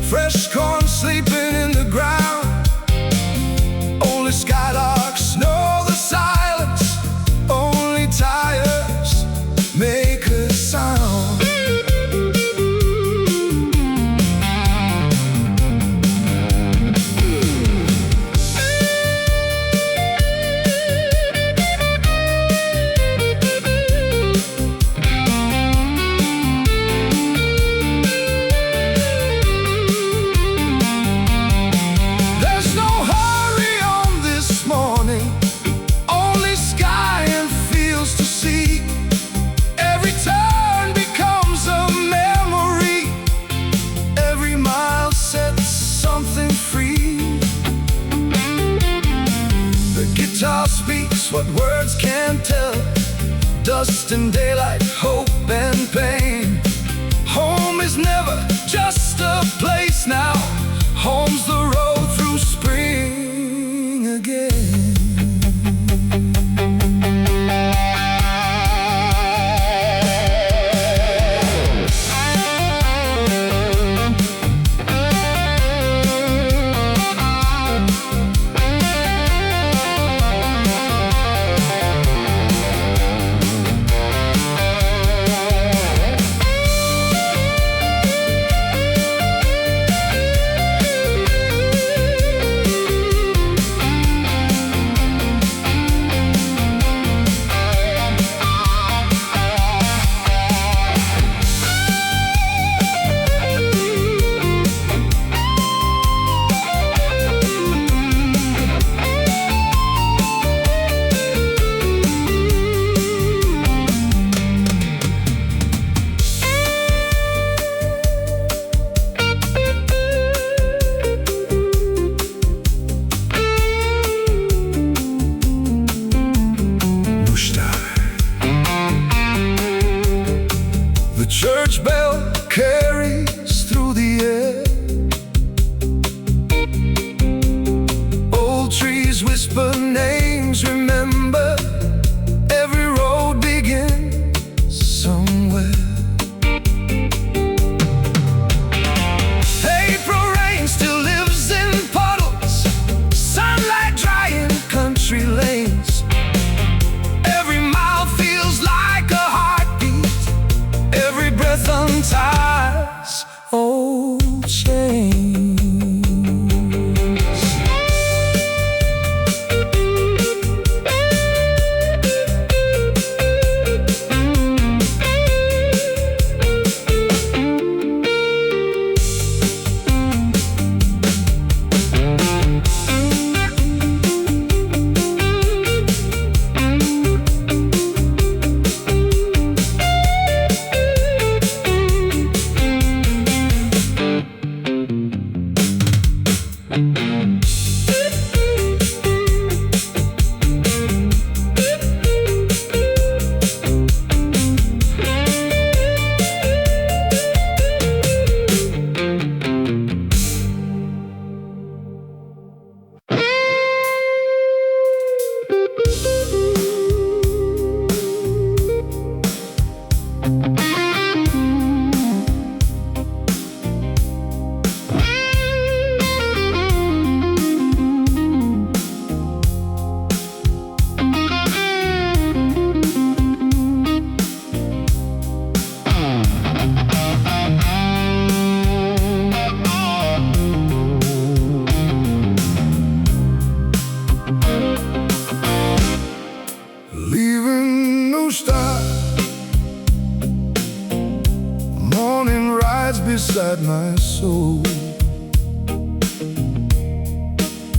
Fresh corn sleeping in the ground. Only skylarks know the silence. Only tires make a sound. What words can't tell. Dust and daylight, hope and pain. Home is never just a place now. Home's the road through spring again. Church bell carries through the air. Old trees whisper names, remember. Every road begins somewhere. April rain still lives in puddles, sunlight drying country lanes. Every mile feels like a heartbeat. Every breath unties old chains. Beside my soul,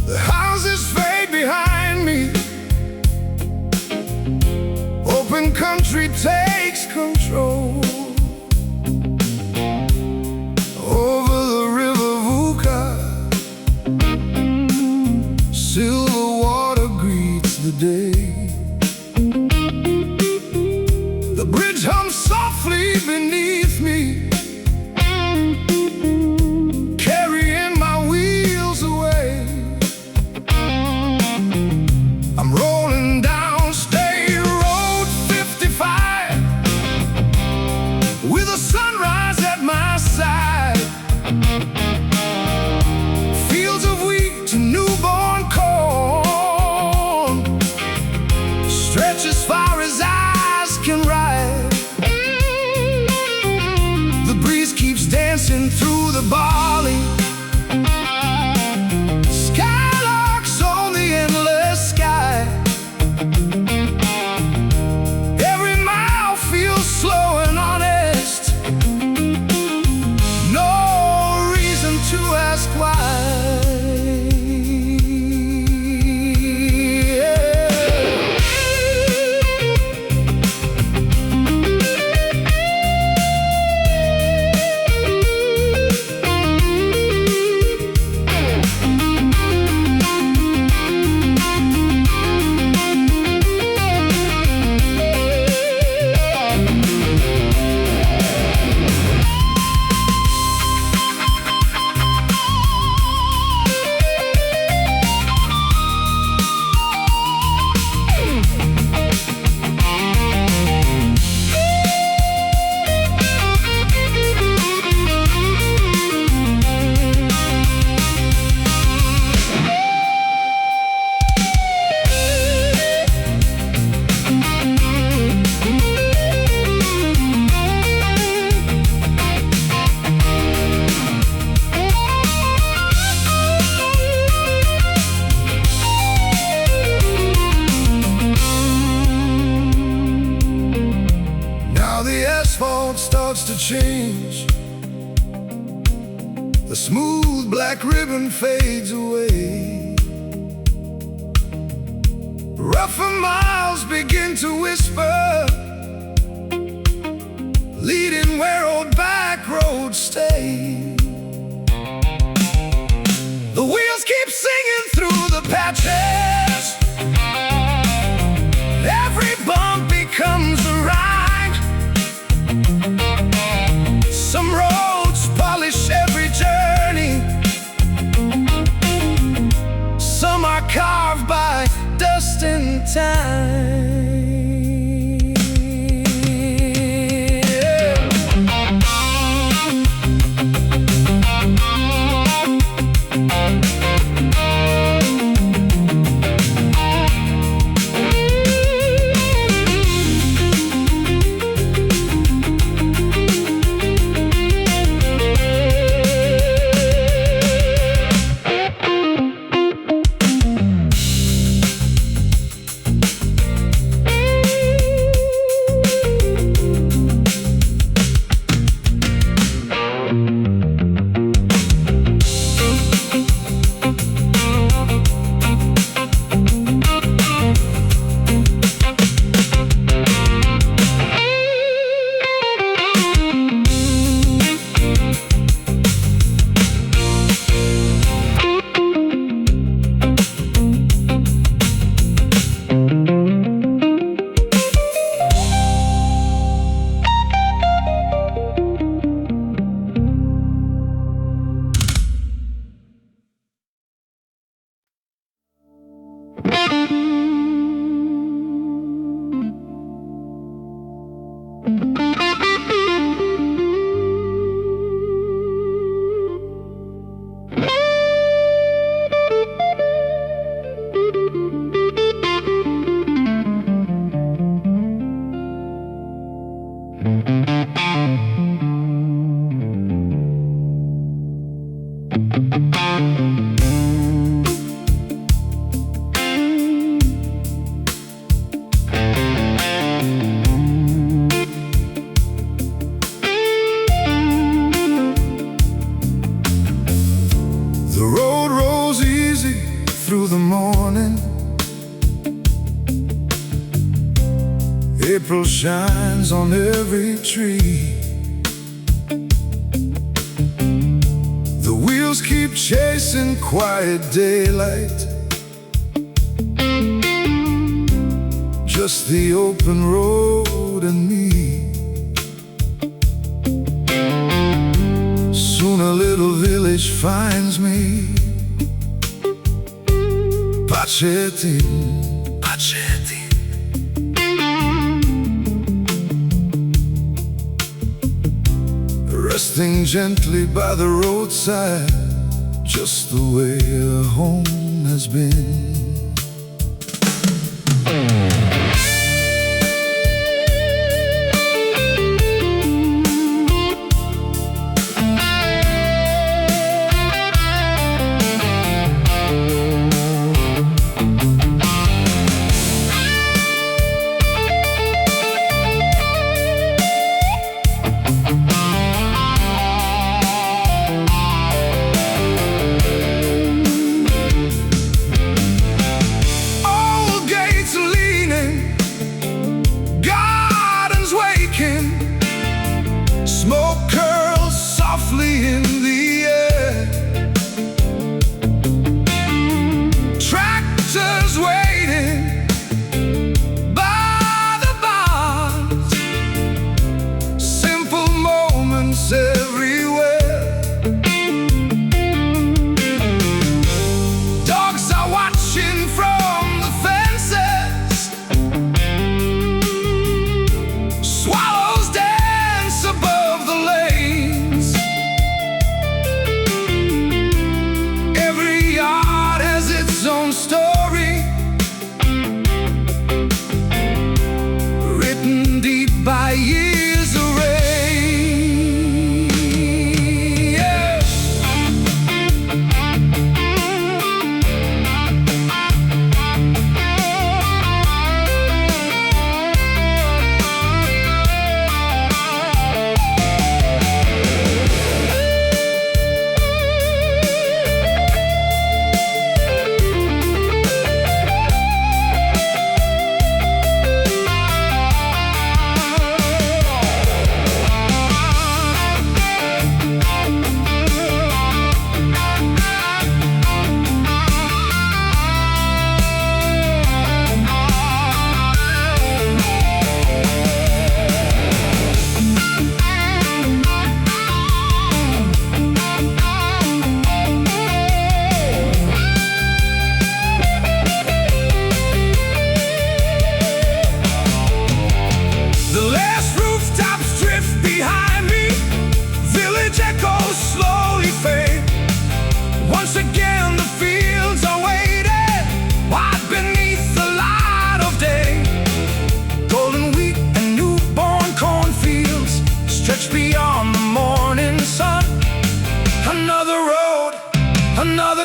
the houses fade behind me. Open country takes control. Over the river Vuka, silver water greets the day. The bridge hums softly beneath me, with a sunrise at my side. black ribbon fades away. Rougher miles begin to whisper, leading where old back roads stay. The wheels keep singing through the patches. Every bump becomes a rhyme. Some roads polish every journey. Some are carved by dust and time. The road rolls easy through the morning. April shines on every tree. The wheels keep chasing quiet daylight. Just the open road and me. Soon a little village finds me. Pačetin, Pačetin. Resting gently by the roadside, just the way a home has been. Old gates lean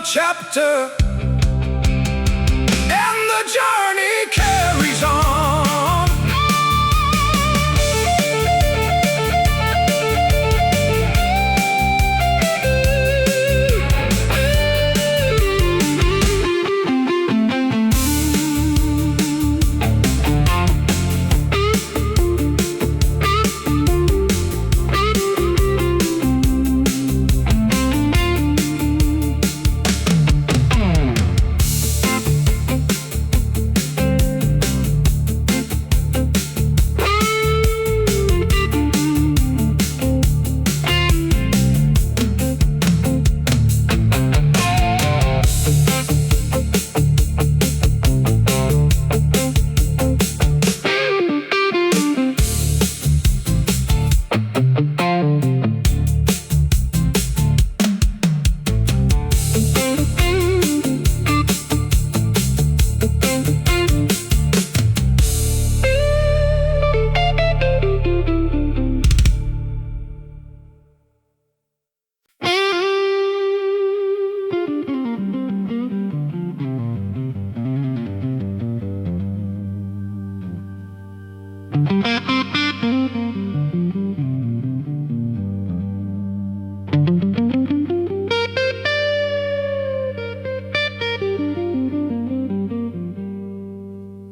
chapter, and the journey carries on.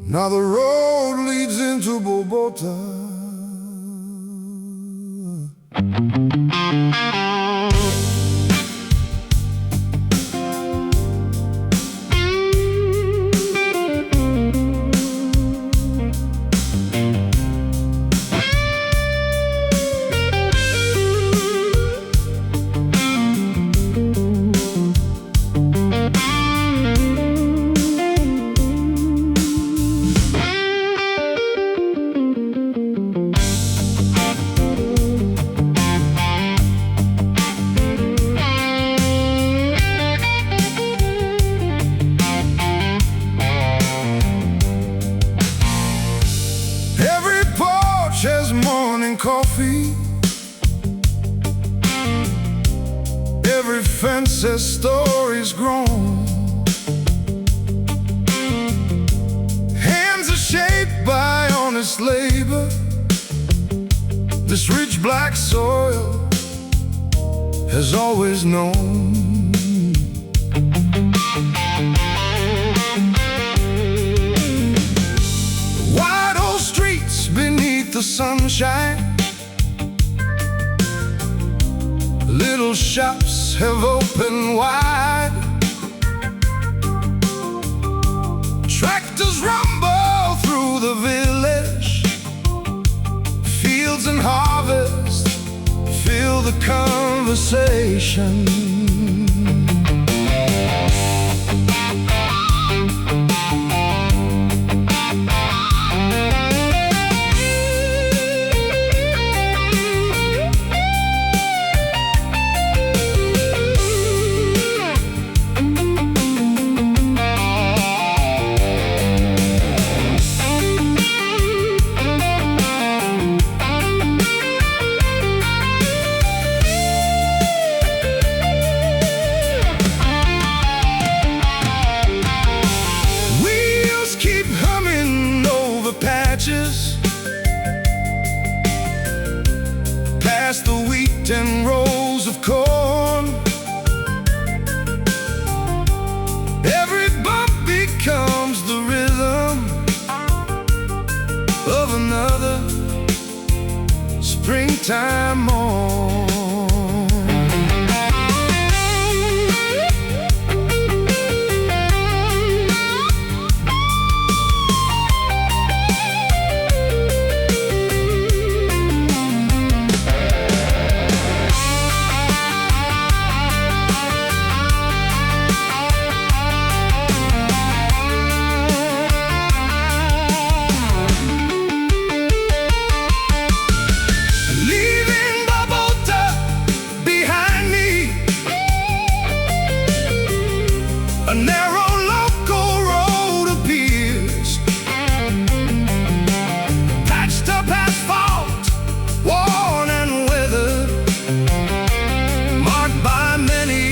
Now the road leads into Bobota. Coffee, every fence has stories grown. Hands are shaped by honest labor. This rich black soil has always known. Wide old streets beneath the sunshine, little shops have opened wide. Tractors rumble through the village. Fields and harvest fill the conversation. Past the wheat and rows of corn, every bump becomes the rhythm of another springtime morn. A narrow local road appears, patched up asphalt, worn and weathered, marked by many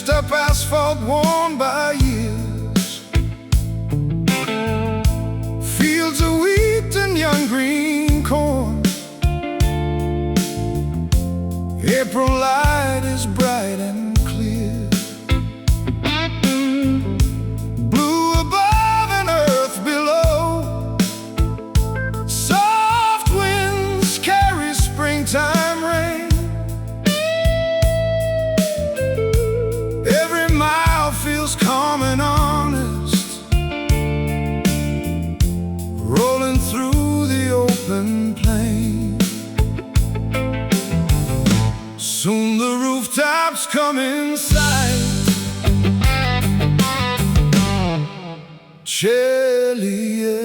scratched up asphalt worn by years, fields of wheat and young green corn. April light is bright and clear, blue above and earth below. Soft winds carry springtime rain. Every mile feels calm and honest, rolling through the open plain. Soon the rooftops come in sight. Ćelije.